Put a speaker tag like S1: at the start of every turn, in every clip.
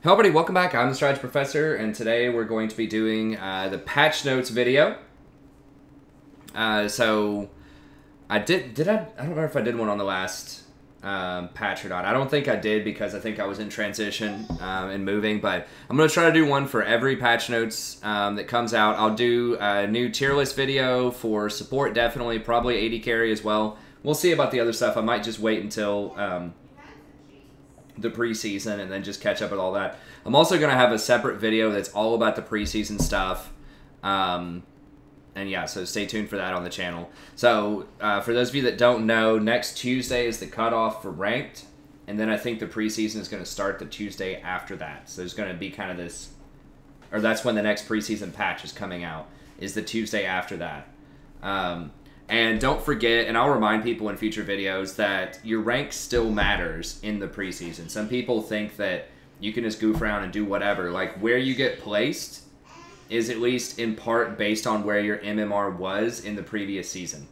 S1: Hello everybody, welcome back. I'm the Strategy Professor, and today we're going to be doing the patch notes video. So I don't remember if I did one on the last patch or not. I don't think I did because I think I was in transition and moving, but I'm going to try to do one for every patch notes that comes out. I'll do a new tier list video for support, definitely, probably AD carry as well. We'll see about the other stuff. I might just wait until the preseason and then just catch up with all that. I'm also going to have a separate video that's all about the preseason stuff. And yeah, so stay tuned for that on the channel. So for those of you that don't know, next Tuesday is the cutoff for ranked. And then I think the preseason is going to start the Tuesday after that. So there's going to be kind of this, or that's when the next preseason patch is coming out, is the Tuesday after that. And don't forget, and I'll remind people in future videos, that your rank still matters in the preseason. Some people think that you can just goof around and do whatever. Like, where you get placed is at least in part based on where your MMR was in the previous season.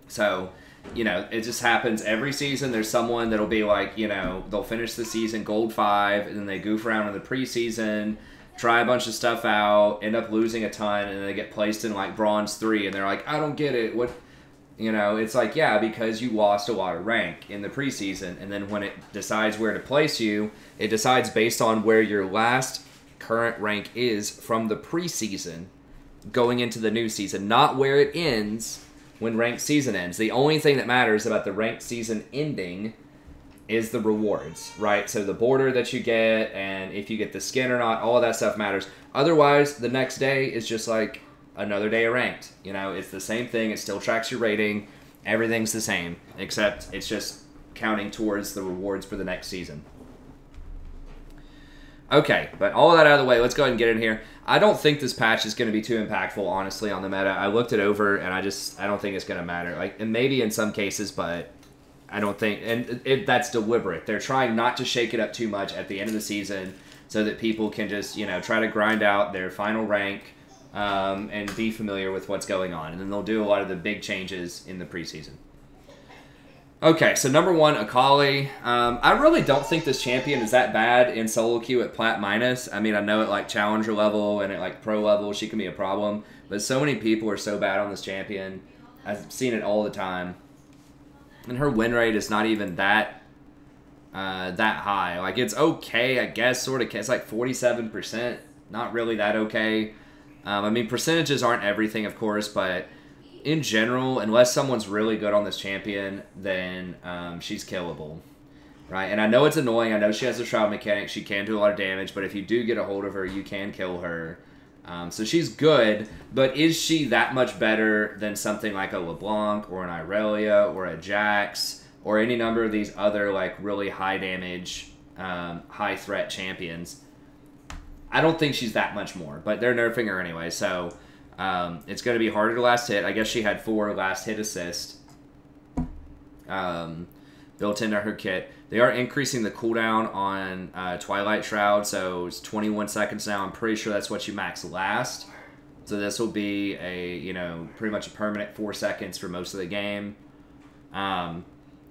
S1: So, you know, it just happens every season. There's someone that'll be like, you know, they'll finish the season gold 5, and then they goof around in the preseason, try a bunch of stuff out, end up losing a ton, and then they get placed in like bronze 3, and they're like, I don't get it. What, you know, it's like, yeah, because you lost a lot of rank in the preseason, and then when it decides where to place you, it decides based on where your last current rank is from the preseason going into the new season, not where it ends when ranked season ends. The only thing that matters about the ranked season ending is the rewards, right? So the border that you get, and if you get the skin or not, all of that stuff matters. Otherwise, the next day is just like another day of ranked. You know, it's the same thing. It still tracks your rating. Everything's the same, except it's just counting towards the rewards for the next season. Okay, but all of that out of the way, let's go ahead and get in here. I don't think this patch is going to be too impactful, honestly, on the meta. I looked it over, and I don't think it's going to matter. Like, and maybe in some cases, but I don't think, and that's deliberate. They're trying not to shake it up too much at the end of the season so that people can just, you know, try to grind out their final rank and be familiar with what's going on. And then they'll do a lot of the big changes in the preseason. Okay, so number 1, Akali. I really don't think this champion is that bad in solo queue at Plat Minus. I mean, I know at like Challenger level and at like Pro level she can be a problem, but so many people are so bad on this champion. I've seen it all the time. And her win rate is not even that high. Like, it's okay, I guess, sort of. It's like 47%. Not really that okay. I mean, percentages aren't everything, of course, but in general, unless someone's really good on this champion, then she's killable, right? And I know it's annoying. I know she has a shroud mechanic. She can do a lot of damage, but if you do get a hold of her, you can kill her. So she's good, but is she that much better than something like a Leblanc or an Irelia or a Jax or any number of these other like really high damage, high threat champions? I don't think she's that much more, but they're nerfing her anyway, so it's going to be harder to last hit. I guess she had 4 last hit assist built into her kit. They are increasing the cooldown on Twilight Shroud, so it's 21 seconds now. I'm pretty sure that's what you max last. So this will be a, you know, pretty much a permanent 4 seconds for most of the game. And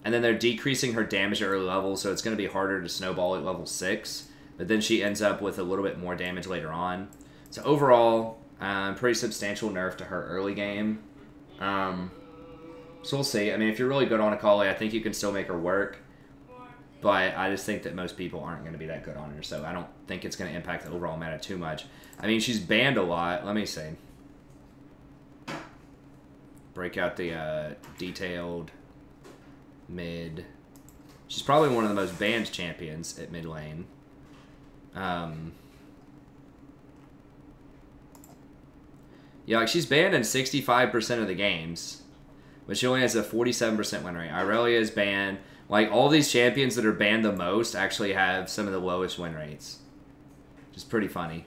S1: then they're decreasing her damage at early levels, so it's going to be harder to snowball at level 6. But then she ends up with a little bit more damage later on. So overall, pretty substantial nerf to her early game. So we'll see. I mean, if you're really good on Akali, I think you can still make her work. But I just think that most people aren't going to be that good on her, so I don't think it's going to impact the overall meta too much. I mean, she's banned a lot. Let me see. Break out the detailed mid. She's probably one of the most banned champions at mid lane. Yeah, like she's banned in 65% of the games, but she only has a 47% win rate. Irelia is banned. Like, all these champions that are banned the most actually have some of the lowest win rates, which is pretty funny.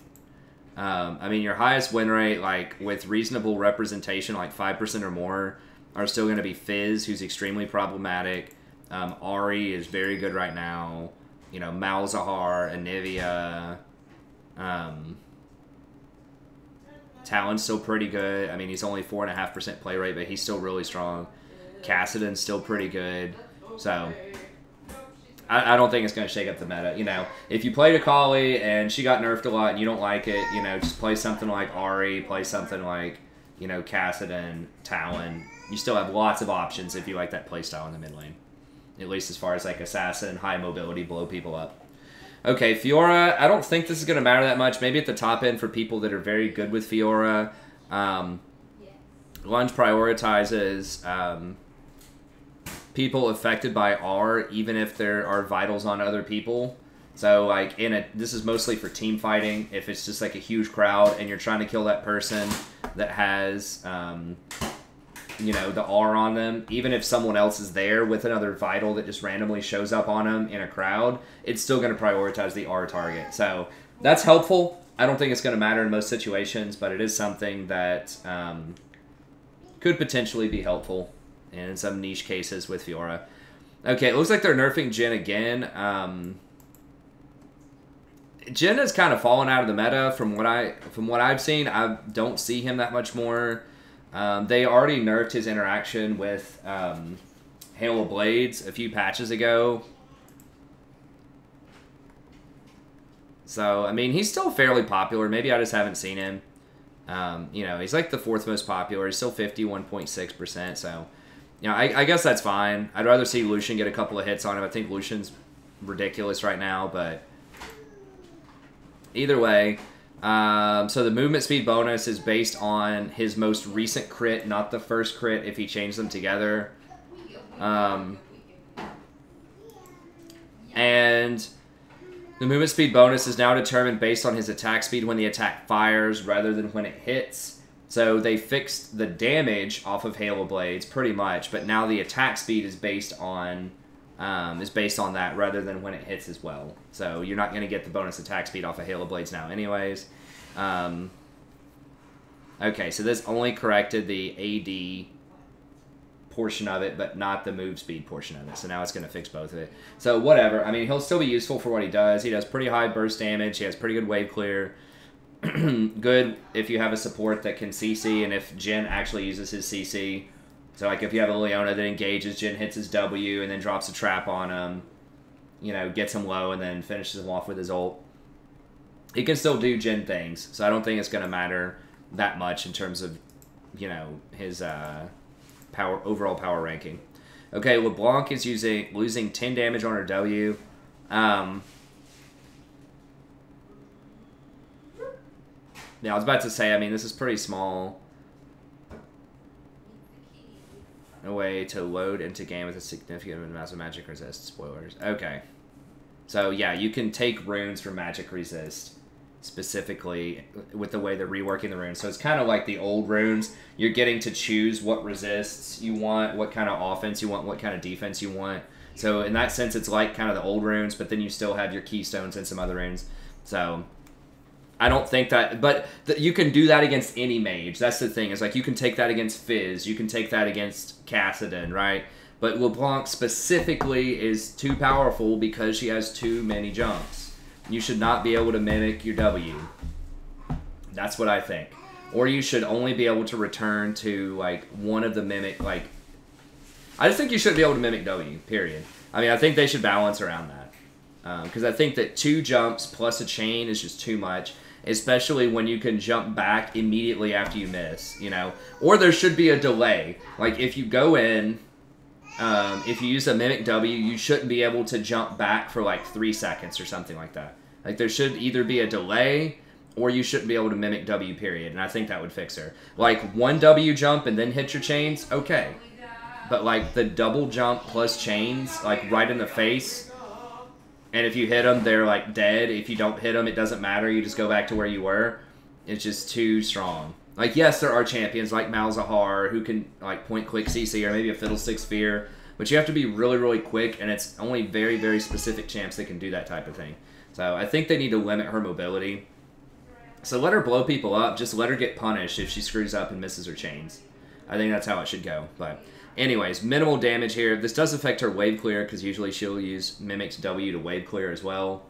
S1: I mean, your highest win rate, like, with reasonable representation, like 5% or more, are still going to be Fizz, who's extremely problematic. Ari is very good right now. You know, Malzahar, Anivia. Talon's still pretty good. I mean, he's only 4.5% play rate, but he's still really strong. Kassadin's still pretty good. So, I don't think it's going to shake up the meta. You know, if you played Akali and she got nerfed a lot and you don't like it, you know, just play something like Ahri, play something like, you know, Kassadin, Talon. You still have lots of options if you like that playstyle in the mid lane. At least as far as like assassin, high mobility, blow people up. Okay, Fiora, I don't think this is going to matter that much. Maybe at the top end for people that are very good with Fiora. Lunge prioritizes people affected by R, even if there are vitals on other people. So, like, this is mostly for team fighting. If it's just like a huge crowd and you're trying to kill that person that has, you know, the R on them, even if someone else is there with another vital that just randomly shows up on them in a crowd, it's still going to prioritize the R target. So that's helpful. I don't think it's going to matter in most situations, but it is something that could potentially be helpful in some niche cases with Fiora. Okay, it looks like they're nerfing Jhin again. Jhin has kind of fallen out of the meta from what I've seen. I don't see him that much more. They already nerfed his interaction with Hail of Blades a few patches ago. So, I mean, he's still fairly popular. Maybe I just haven't seen him. You know, he's like the 4th most popular. He's still 51.6%. So, you know, I guess that's fine. I'd rather see Lucian get a couple of hits on him. I think Lucian's ridiculous right now, but either way. So the movement speed bonus is based on his most recent crit, not the first crit if he changed them together. And the movement speed bonus is now determined based on his attack speed when the attack fires rather than when it hits. So they fixed the damage off of Hail of Blades pretty much, but now the attack speed is based on that rather than when it hits as well. So you're not going to get the bonus attack speed off of Hail of Blades now anyways. Okay, so this only corrected the AD portion of it, but not the move speed portion of it. So now it's going to fix both of it. So whatever. I mean, he'll still be useful for what he does. He does pretty high burst damage. He has pretty good wave clear. Good if you have a support that can CC and if Jhin actually uses his CC. So, like, if you have a Leona that engages, Jhin hits his W and then drops a trap on him, you know, gets him low and then finishes him off with his ult. He can still do Jhin things, so I don't think it's going to matter that much in terms of, you know, his overall power ranking. Okay, Leblanc is losing 10 damage on her W. Yeah, I was about to say, I mean, this is pretty small. A way to load into game with a significant amount of magic resist. Spoilers. Okay. So, yeah, you can take runes for magic resist, specifically with the way they're reworking the runes. So it's kind of like the old runes. You're getting to choose what resists you want, what kind of offense you want, what kind of defense you want. So in that sense, it's like kind of the old runes, but then you still have your keystones and some other runes. So I don't think that, but you can do that against any mage. That's the thing, is like you can take that against Fizz, you can take that against Kassadin, right? But LeBlanc specifically is too powerful because she has too many jumps. You should not be able to mimic your W. That's what I think. Or you should only be able to return to like one of the mimic, like, I just think you shouldn't be able to mimic W, period. I mean, I think they should balance around that. Because I think that 2 jumps plus a chain is just too much. Especially when you can jump back immediately after you miss, you know. Or there should be a delay. Like, if you go in, if you use a Mimic W, you shouldn't be able to jump back for, like, 3 seconds or something like that. Like, there should either be a delay, or you shouldn't be able to Mimic W, period. And I think that would fix her. Like, 1 W jump and then hit your chains, okay. But, like, the double jump plus chains, like, right in the face... And if you hit them, they're, like, dead. If you don't hit them, it doesn't matter. You just go back to where you were. It's just too strong. Like, yes, there are champions like Malzahar who can, like, point-click CC or maybe a Fiddlestick Sphere. But you have to be really, really quick, and it's only very, very specific champs that can do that type of thing. So I think they need to limit her mobility. So let her blow people up. Just let her get punished if she screws up and misses her chains. I think that's how it should go. But... anyways, minimal damage here. This does affect her wave clear, because usually she'll use Mimic's W to wave clear as well.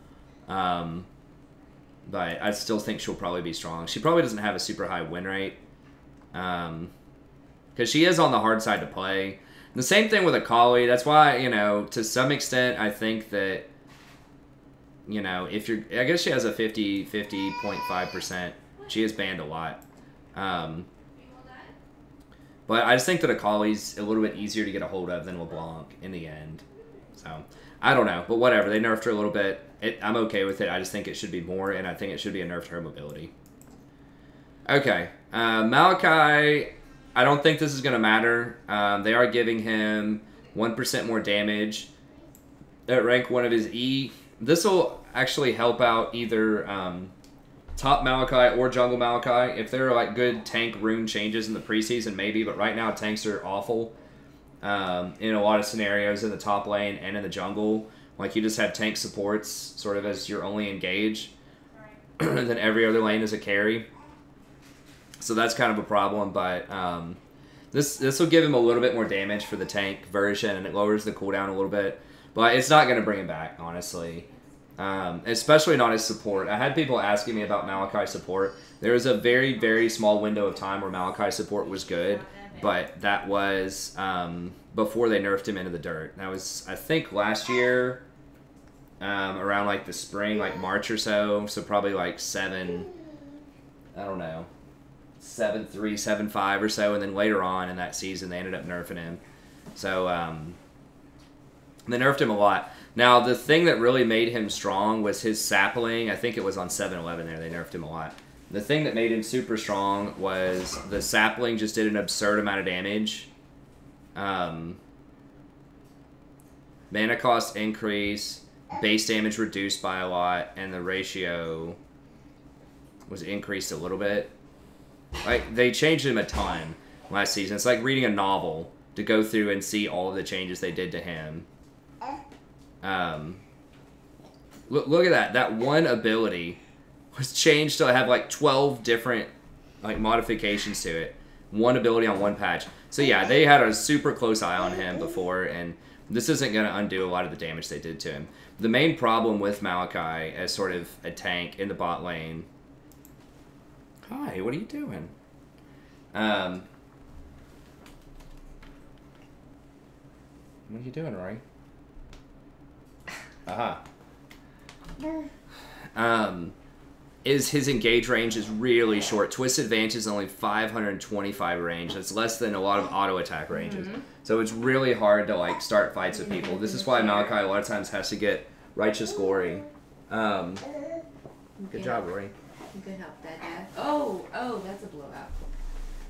S1: But I still think she'll probably be strong. She probably doesn't have a super high win rate. Because she is on the hard side to play. The same thing with Akali. That's why, you know, to some extent, I think that, you know, if you're... I guess she has a 50.5%. She is banned a lot. But I just think that Akali's a little bit easier to get a hold of than Leblanc in the end. So, I don't know. But whatever. They nerfed her a little bit. I'm okay with it. I just think it should be more, and I think it should be a nerf to her mobility. Okay. Maokai, I don't think this is going to matter. They are giving him 1% more damage at rank 1 of his E. This will actually help out either top Maokai or jungle Maokai. If there are like good tank rune changes in the preseason, maybe, but right now tanks are awful in a lot of scenarios in the top lane and in the jungle. Like, you just have tank supports sort of as your only engage. Then every other lane is a carry. So that's kind of a problem, but this will give him a little bit more damage for the tank version, and it lowers the cooldown a little bit. But it's not going to bring him back, honestly. Especially not as support. I had people asking me about Maokai support. There was a very, very small window of time where Maokai support was good, but that was before they nerfed him into the dirt. That was, I think, last year, around like the spring, like March or so. So probably like 7, I don't know, 7-3, 7-5 or so. And then later on in that season, they ended up nerfing him. So they nerfed him a lot. Now, the thing that really made him strong was his sapling. I think it was on 7-11 there. They nerfed him a lot. The thing that made him super strong was the sapling just did an absurd amount of damage. Mana cost increase, base damage reduced by a lot, and the ratio was increased a little bit. Like, they changed him a ton last season. It's like reading a novel to go through and see all of the changes they did to him. Look at that. That one ability was changed to have like 12 different like modifications to it. One ability on one patch. So yeah, they had a super close eye on him before, and this isn't going to undo a lot of the damage they did to him. The main problem with Maokai as sort of a tank in the bot lane... Hi, what are you doing? What are you doing, Rory? Is his engage range is really short. Twist Advantage is only 525 range. That's less than a lot of auto attack ranges. So it's really hard to like start fights with people. This is why Maokai a lot of times has to get Righteous Glory. Good job, Rory.
S2: You can help that, Dad. Oh, that's a blowout.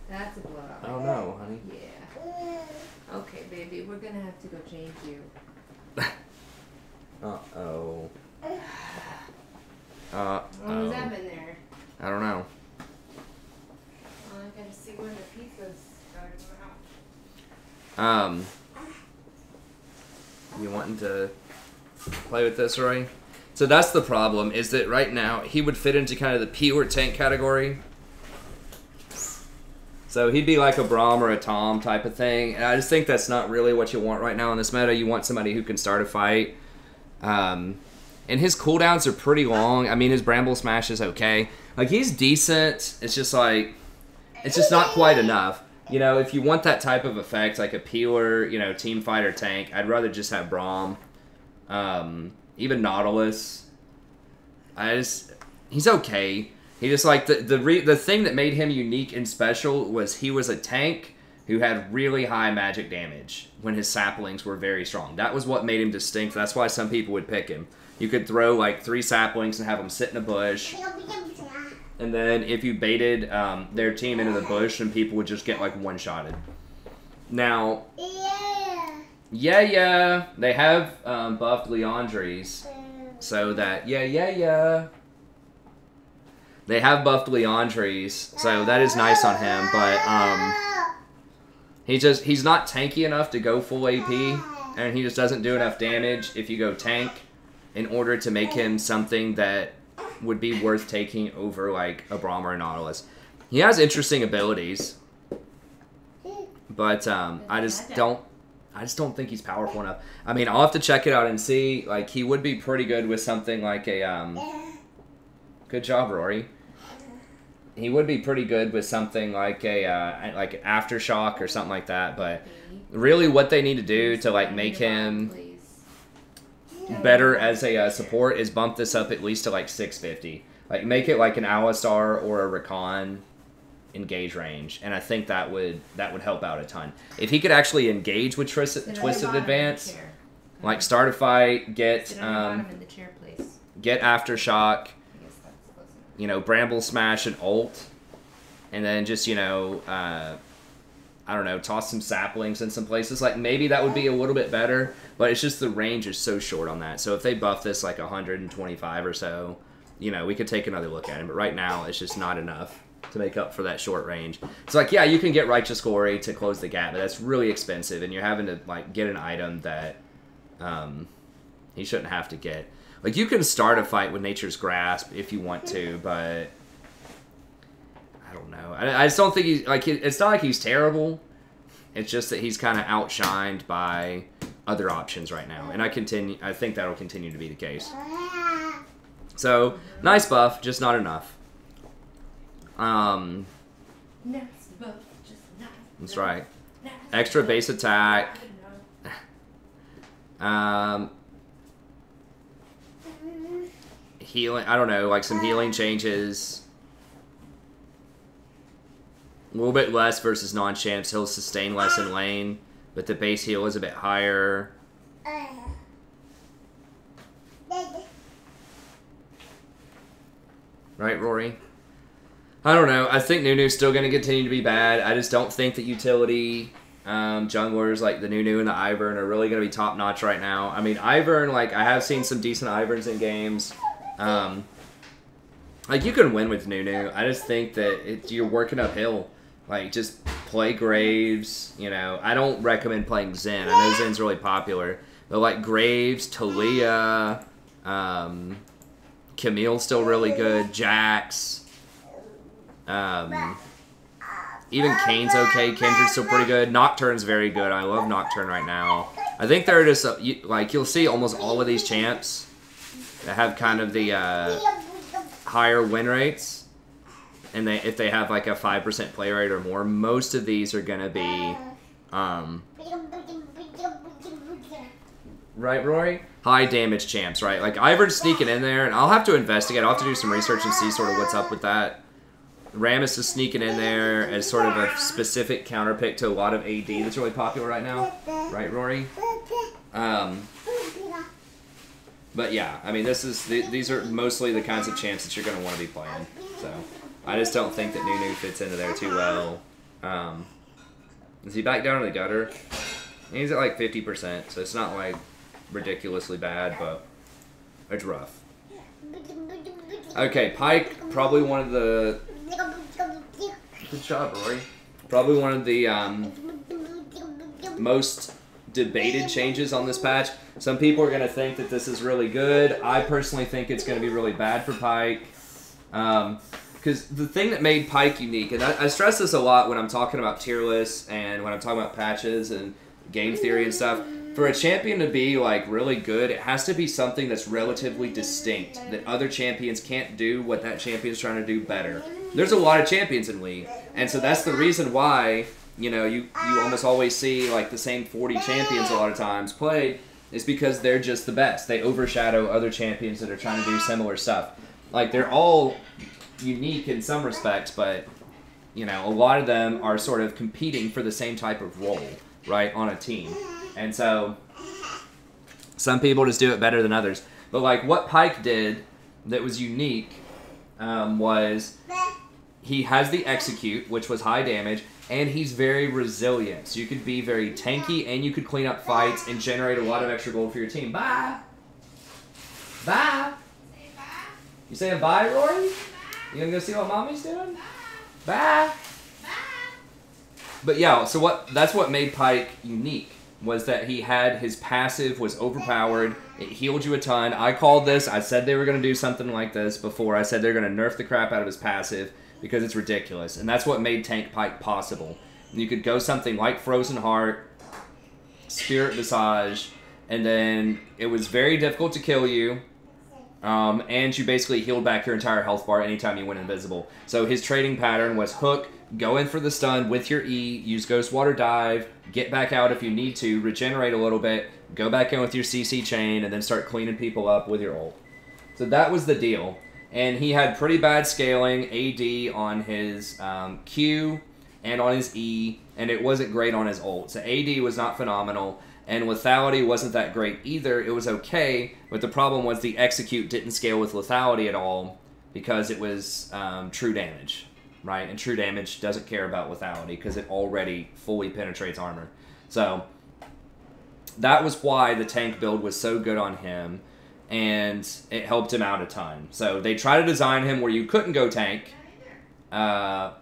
S2: That's a blowout.
S1: Oh no, honey.
S2: Yeah. Okay, baby, we're gonna have to go change you.
S1: Uh-oh.
S2: What was that in there?
S1: I don't know.
S2: Well, I gotta see where the pizza's gotta go out.
S1: You wanting to play with this, Roy? So that's the problem, is that right now he would fit into kind of the pure tank category. So he'd be like a Braum or a Tom type of thing. And I just think that's not really what you want right now in this meta. You want somebody who can start a fight. And his cooldowns are pretty long. I mean, his Bramble Smash is okay. Like, he's decent. It's just like, it's just not quite enough. You know, if you want that type of effect, like a pure, you know, team fighter tank, I'd rather just have Braum. Even Nautilus. He's okay. He just, like, the thing that made him unique and special was he was a tank who had really high magic damage when his saplings were very strong. That was what made him distinct. That's why some people would pick him. You could throw like 3 saplings and have them sit in a bush. And then if you baited their team into the bush, then people would just get like one-shotted. Now, yeah, they have buffed Leandries. So that, they have buffed Leandries, so that is nice on him, but he's not tanky enough to go full AP, and he just doesn't do enough damage if you go tank in order to make him something that would be worth taking over like a Braum or a Nautilus. He has interesting abilities, but I just don't think he's powerful enough. I mean, I'll have to check it out and see. Like, he would be pretty good with something like a good job, Rory. he would be pretty good with something like a like Aftershock or something like that. But really, what they need to do to like make him better as a support is bump this up at least to like 650. Like make it like an Alistar or a Rakan engage range, and I think that would help out a ton. If he could actually engage with Twisted Advance, like start a fight, get Aftershock, you know, Bramble Smash and ult, and then just, you know, I don't know, toss some saplings in some places. Like maybe that would be a little bit better, but it's just the range is so short on that. So if they buff this like 125 or so, you know, we could take another look at him. But right now, it's just not enough to make up for that short range. It's like, yeah, you can get Righteous Glory to close the gap, but that's really expensive, and you're having to like get an item that he shouldn't have to get. Like you can start a fight with Nature's Grasp if you want to, but I don't know. I just don't think he's like, it's not like he's terrible. It's just that he's kind of outshined by other options right now, and I think that'll continue to be the case. So nice buff, just not enough. That's right. Extra base attack. Healing, I don't know, like some healing changes. A little bit less versus non-champs. He'll sustain less in lane, but the base heal is a bit higher. Right, Rory? I don't know. I think Nunu's still going to continue to be bad. I just don't think that utility junglers like the Nunu and the Ivern are really going to be top-notch right now. I mean, Ivern, like, I have seen some decent Iverns in games. Like, you can win with Nunu. I just think that you're working uphill. Like, just play Graves, you know. I don't recommend playing Jhin. I know Zin's really popular. But, like, Graves, Talia, Camille's still really good, Jax. Even Kane's okay. Kindred's still pretty good. Nocturne's very good. I love Nocturne right now. I think they're just, like, you'll see almost all of these champs that have kind of the higher win rates. And if they have, like, a 5% play rate or more, most of these are going to be, right, Rory? High damage champs, right? Like, Ivern's sneaking in there, and I'll have to investigate. I'll have to do some research and see sort of what's up with that. Rammus is sneaking in there as sort of a specific counterpick to a lot of AD that's really popular right now. Right, Rory? But yeah, I mean, these are mostly the kinds of champs that you're going to want to be playing. So I just don't think that Nunu fits into there too well. Is he back down in the gutter? He's at like 50%, so it's not like ridiculously bad, but it's rough. Okay, Pyke, probably one of the... Good job, Rory. Probably one of the most debated changes on this patch. Some people are going to think that this is really good. I personally think it's going to be really bad for Pyke. Because the thing that made Pyke unique, and I stress this a lot when I'm talking about tier lists and when I'm talking about patches and game theory and stuff, for a champion to be like really good, it has to be something that's relatively distinct, that other champions can't do what that champion's trying to do better. There's a lot of champions in League, and so that's the reason why, you know, you almost always see like the same 40 champions a lot of times played, is because they're just the best. They overshadow other champions that are trying to do similar stuff. Like, they're all unique in some respects, but, you know, a lot of them are sort of competing for the same type of role, right, on a team. And so some people just do it better than others. But, like, what Pyke did that was unique was he has the execute, which was high damage, and he's very resilient. So you could be very tanky, and you could clean up fights and generate a lot of extra gold for your team. Bye! Bye! You saying bye, Rory? You gonna go see what Mommy's doing? Bye! But yeah, so that's what made Pyke unique, was that he had his passive was overpowered. It healed you a ton. I called this. I said they were going to do something like this before. I said they're going to nerf the crap out of his passive because it's ridiculous. And that's what made Tank Pyke possible. You could go something like Frozen Heart, Spirit Visage, and then it was very difficult to kill you. And you basically healed back your entire health bar anytime you went invisible. So his trading pattern was hook, go in for the stun with your E, use Ghost Water Dive, get back out if you need to, regenerate a little bit, go back in with your CC chain, and then start cleaning people up with your ult. So that was the deal. And he had pretty bad scaling AD on his Q and on his E, and it wasn't great on his ult. So AD was not phenomenal, and lethality wasn't that great either. It was okay, but the problem was the execute didn't scale with lethality at all because it was true damage, right? And true damage doesn't care about lethality because it already fully penetrates armor. So that was why the tank build was so good on him, and it helped him out a ton. So they tried to design him where you couldn't go tank, but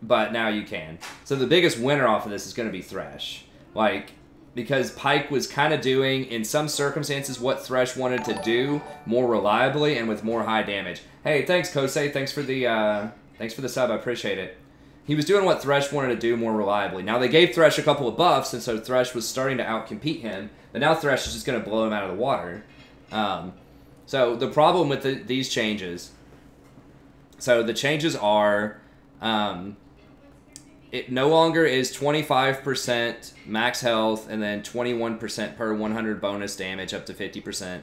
S1: now you can. So the biggest winner off of this is going to be Thresh. Like, because Pyke was kind of doing, in some circumstances, what Thresh wanted to do more reliably and with more high damage. Hey, thanks, Kosei. Thanks for the sub. I appreciate it. He was doing what Thresh wanted to do more reliably. Now, they gave Thresh a couple of buffs, and so Thresh was starting to outcompete him. But now Thresh is just going to blow him out of the water. So the problem with these changes... So the changes are... it no longer is 25% max health and then 21% per 100 bonus damage up to 50%.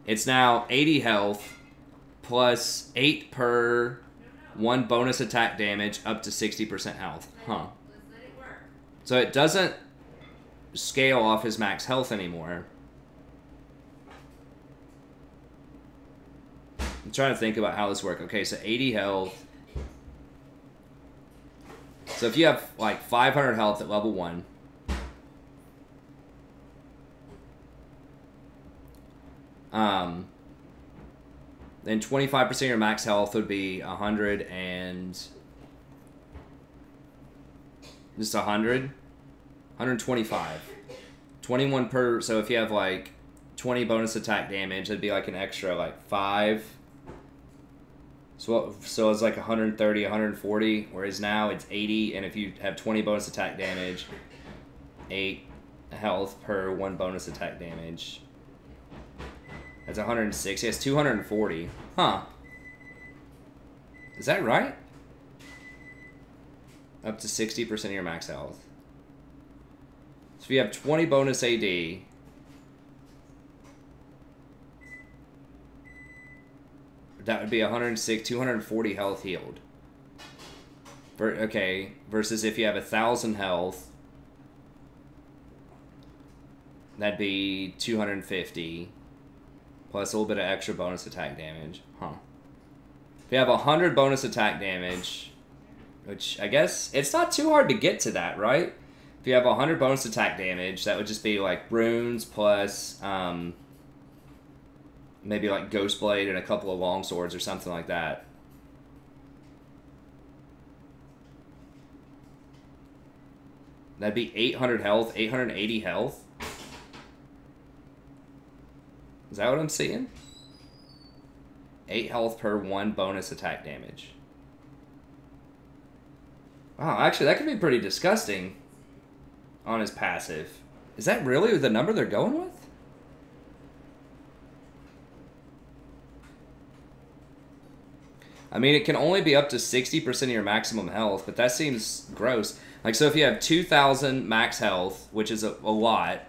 S1: It's now 80 health plus 8 per 1 bonus attack damage up to 60% health. Huh. So it doesn't scale off his max health anymore. I'm trying to think about how this works. Okay, so 80 health. So if you have like 500 health at level 1, then 25% of your max health would be 100 and just 100, 125, 21 per. So if you have like 20 bonus attack damage, that'd be like an extra like 5. So it's like 130, 140, whereas now it's 80, and if you have 20 bonus attack damage, 8 health per 1 bonus attack damage. That's 160. It's 240. Huh. Is that right? Up to 60% of your max health. So if you have 20 bonus AD... that would be 106, 240 health healed. Okay, versus if you have 1,000 health, that'd be 250, plus a little bit of extra bonus attack damage. Huh. If you have 100 bonus attack damage, which I guess, it's not too hard to get to that, right? If you have 100 bonus attack damage, that would just be like runes plus... maybe like Ghost Blade and a couple of long swords or something like that. That'd be 800 health, 880 health. Is that what I'm seeing? 8 health per 1 bonus attack damage. Wow, actually that could be pretty disgusting on his passive. Is that really the number they're going with? I mean, it can only be up to 60% of your maximum health, but that seems gross. Like, so if you have 2,000 max health, which is a lot,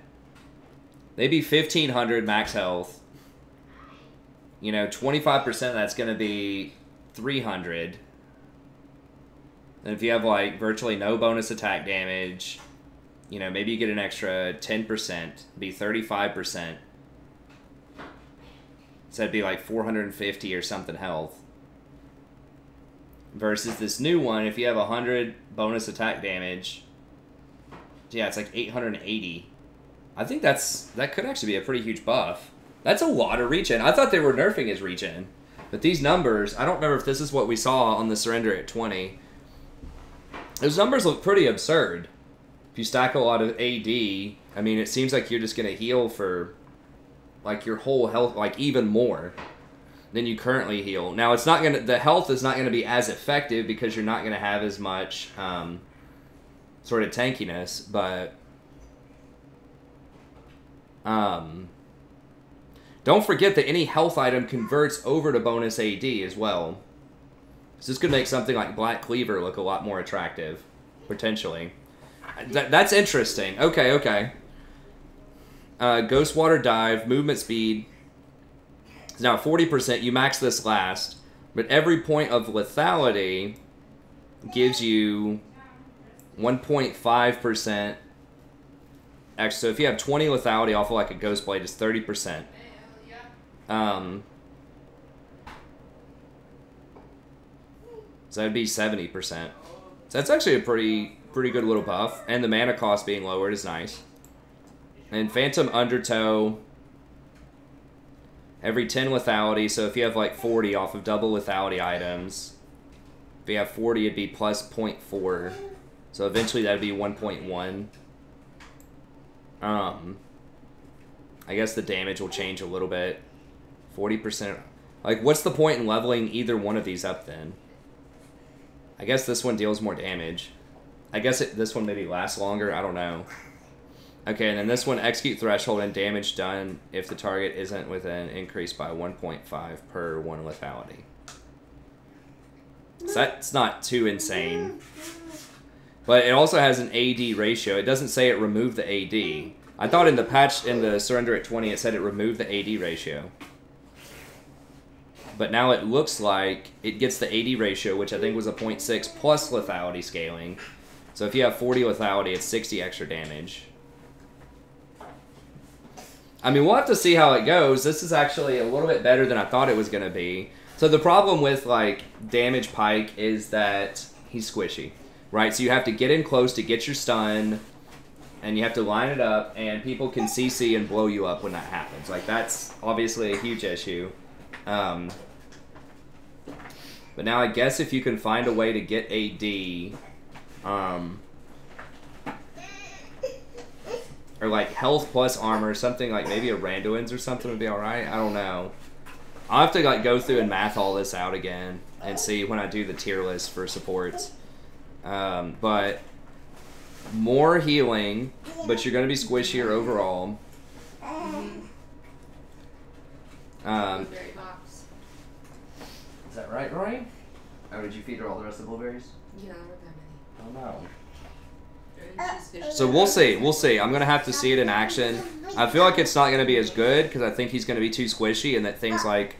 S1: maybe 1,500 max health, you know, 25% of that's going to be 300. And if you have, like, virtually no bonus attack damage, you know, maybe you get an extra 10%, be 35%. So that'd be like 450 or something health. Versus this new one, if you have 100 bonus attack damage, yeah, it's like 880. I think that could actually be a pretty huge buff. That's a lot of regen. I thought they were nerfing his regen. But these numbers, I don't remember if this is what we saw on the surrender at 20. Those numbers look pretty absurd. If you stack a lot of AD, I mean, it seems like you're just going to heal for like your whole health, like even more than you currently heal. Now, it's not gonna. The health is not going to be as effective because you're not going to have as much sort of tankiness. But Don't forget that any health item converts over to bonus AD as well. So this could make something like Black Cleaver look a lot more attractive, potentially. That's interesting. Okay, okay. Ghost Water Dive, movement speed. Now 40%, you max this last, but every point of lethality gives you 1.5% extra. So if you have 20 lethality off of like a Ghost Blade, it's 30%. So that'd be 70%. So that's actually a pretty good little buff. And the mana cost being lowered is nice. And Phantom Undertow, every 10 lethality. So if you have like 40 off of double lethality items, if you have 40, it'd be plus 0.4. So eventually that'd be 1.1. I guess the damage will change a little bit. 40%. Like, what's the point in leveling either one of these up then? I guess this one deals more damage. I guess this one maybe lasts longer. I don't know. Okay, and then this one, execute threshold and damage done if the target isn't within increase by 1.5 per 1 lethality. So that's not too insane. But it also has an AD ratio. It doesn't say it removed the AD. I thought in the patch, in the surrender at 20, it said it removed the AD ratio. But now it looks like it gets the AD ratio, which I think was a 0.6 plus lethality scaling. So if you have 40 lethality, it's 60 extra damage. I mean, we'll have to see how it goes. This is actually a little bit better than I thought it was going to be. So the problem with, like, damage Pyke is that he's squishy, right? So you have to get in close to get your stun, and you have to line it up, and people can CC and blow you up when that happens. Like, that's obviously a huge issue. But now I guess if you can find a way to get AD, or like health plus armor, something like maybe a Randuin's or something would be alright. I don't know. I'll have to like go through and math all this out again and see when I do the tier list for supports. But more healing, but you're going to be squishier overall.
S2: Blueberry box.
S1: Is that right, Rory? Oh, did you feed her all the rest of the blueberries?
S2: Yeah, there weren't that many.
S1: Oh, no. So we'll see. We'll see. I'm going to have to see it in action. I feel like it's not going to be as good because I think he's going to be too squishy and that things like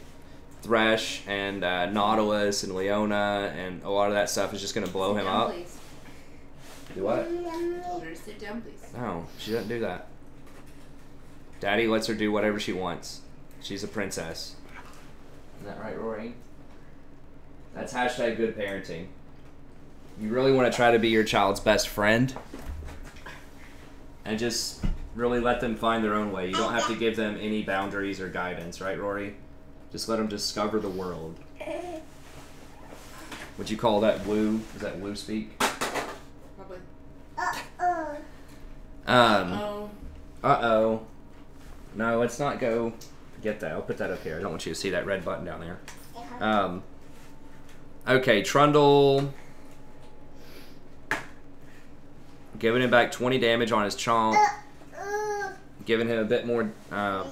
S1: Thresh and Nautilus and Leona and a lot of that stuff is just going to blow him up.
S2: Please.
S1: Do what?
S2: Told her to sit down, please.
S1: No, she doesn't do that. Daddy lets her do whatever she wants. She's a princess. Isn't that right, Rory? That's hashtag good parenting. You really want to try to be your child's best friend and just really let them find their own way. You don't have to give them any boundaries or guidance, right, Rory? Just let them discover the world. Would you call that woo? Is that woo speak?
S2: Probably.
S1: Uh-oh. No, let's not go get that. I'll put that up here. I don't want you to see that red button down there. Okay, Trundle. Giving him back 20 damage on his chomp. Giving him a bit more... I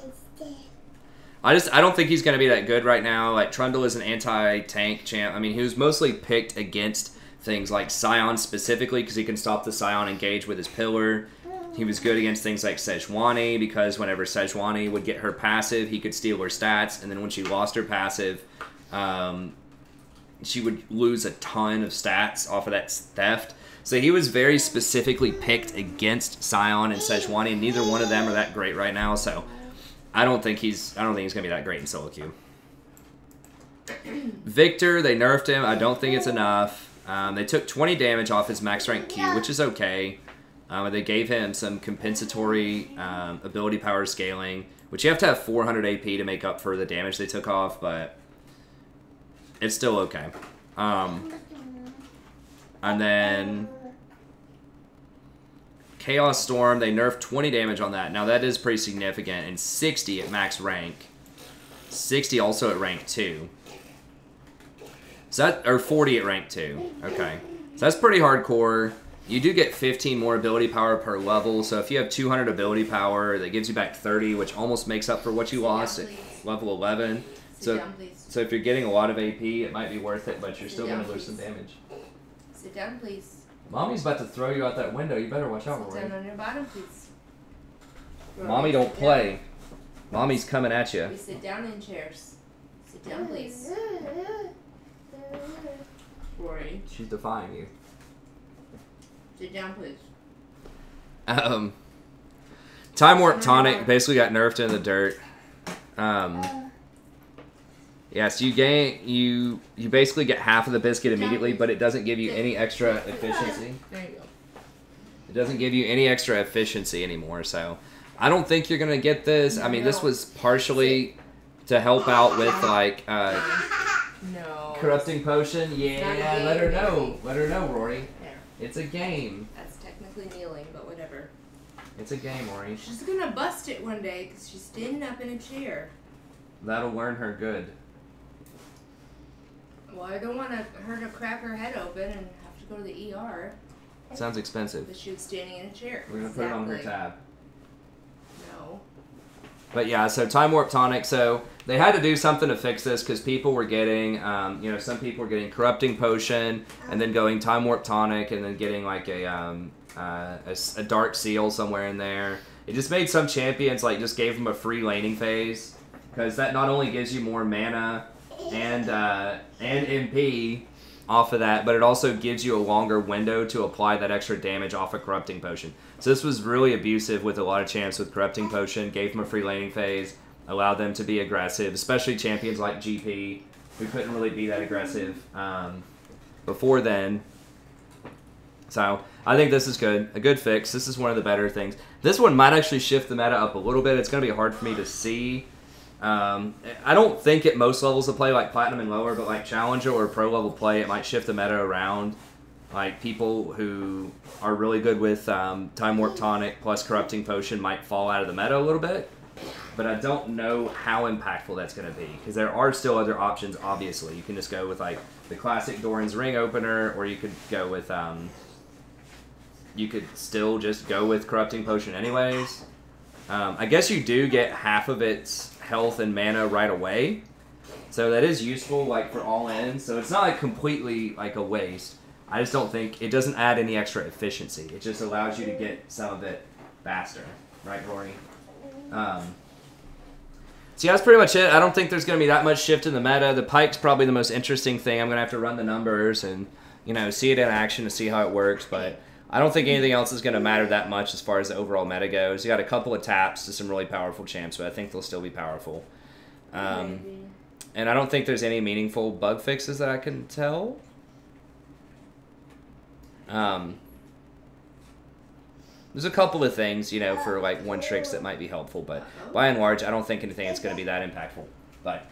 S1: don't think he's going to be that good right now. Like, Trundle is an anti-tank champ. I mean, he was mostly picked against things like Scion specifically because he can stop the Scion engage with his pillar. He was good against things like Sejuani because whenever Sejuani would get her passive, he could steal her stats. And then when she lost her passive, she would lose a ton of stats off of that theft. So he was very specifically picked against Scion and Sejuani, and neither one of them are that great right now. So I don't think he's gonna be that great in solo queue. Viktor, they nerfed him. I don't think it's enough. They took 20 damage off his max rank Q, which is okay. They gave him some compensatory ability power scaling, which you have to have 400 AP to make up for the damage they took off, but it's still okay. And then Chaos Storm, they nerfed 20 damage on that. Now that is pretty significant, and 60 at max rank. 60 also at rank 2. So that, or 40 at rank 2. Okay. So that's pretty hardcore. You do get 15 more ability power per level, so if you have 200 ability power, that gives you back 30, which almost makes up for what you lost at level 11.
S2: Sit down, please.
S1: So if you're getting a lot of AP, it might be worth it, but you're still going to lose
S2: please.
S1: some damage.
S2: Sit down, please.
S1: Mommy's about to throw you out that window. You better watch out,
S2: Sit
S1: Rory.
S2: down on your bottom, please.
S1: Mommy, don't play. Mommy's coming at you.
S2: We sit down in chairs. Sit down, please. Rory.
S1: She's defying you.
S2: Sit down, please.
S1: Time Warp Tonic basically got nerfed in the dirt. Yeah, so you basically get half of the biscuit immediately, but it doesn't give you any extra efficiency.
S2: There you go.
S1: It doesn't give you any extra efficiency anymore, so I don't think you're gonna get this. I mean, this was partially to help out with like
S2: No.
S1: corrupting potion. Yeah, let her know.
S2: Baby.
S1: Let her know, Rory.
S2: There.
S1: It's a game.
S2: That's technically kneeling, but whatever.
S1: It's a game, Rory.
S2: She's gonna bust it one day because she's standing up in a chair.
S1: That'll learn her good.
S2: Well, I don't want her to crack her head open and have to go to the ER.
S1: Sounds expensive.
S2: Because she was standing in a chair.
S1: We're gonna put it on her tab.
S2: No.
S1: But yeah, so Time Warp Tonic. So they had to do something to fix this because people were getting, some people were getting Corrupting Potion and then going Time Warp Tonic and then getting like a Dark Seal somewhere in there. It just made some champions like just gave them a free laning phase because that not only gives you more mana and MP off of that, but it also gives you a longer window to apply that extra damage off a Corrupting Potion. So this was really abusive with a lot of champs with Corrupting Potion, gave them a free laning phase, allowed them to be aggressive, especially champions like GP, who couldn't really be that aggressive before then. So I think this is good, a good fix. This is one of the better things. This one might actually shift the meta up a little bit. It's going to be hard for me to see. I don't think at most levels of play, like Platinum and lower, but like Challenger or Pro level play, it might shift the meta around. Like people who are really good with Time Warp Tonic plus Corrupting Potion might fall out of the meta a little bit. But I don't know how impactful that's going to be. Because there are still other options, obviously. You can just go with like the classic Doran's Ring opener, or you could go with, you could still just go with Corrupting Potion anyways. I guess you do get half of its health and mana right away, so that is useful like for all in, so it's not like completely like a waste. I just don't think it doesn't add any extra efficiency. It just allows you to get some of it faster, right, Rory? So yeah, that's pretty much it. I don't think there's going to be that much shift in the meta. The Pyke's probably the most interesting thing. I'm going to have to run the numbers and see it in action to see how it works, but I don't think anything else is going to matter that much as far as the overall meta goes. You got a couple of taps to some really powerful champs, but I think they'll still be powerful. And I don't think there's any meaningful bug fixes that I can tell. There's a couple of things, for like one tricks that might be helpful, but by and large, I don't think anything is going to be that impactful. But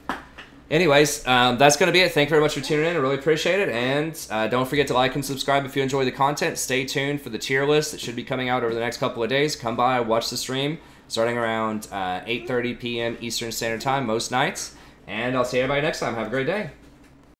S1: anyways, that's going to be it. Thank you very much for tuning in. I really appreciate it. And don't forget to like and subscribe if you enjoy the content. Stay tuned for the tier list that should be coming out over the next couple of days. Come by, watch the stream starting around 8:30 p.m. Eastern Standard Time most nights. And I'll see everybody next time. Have a great day.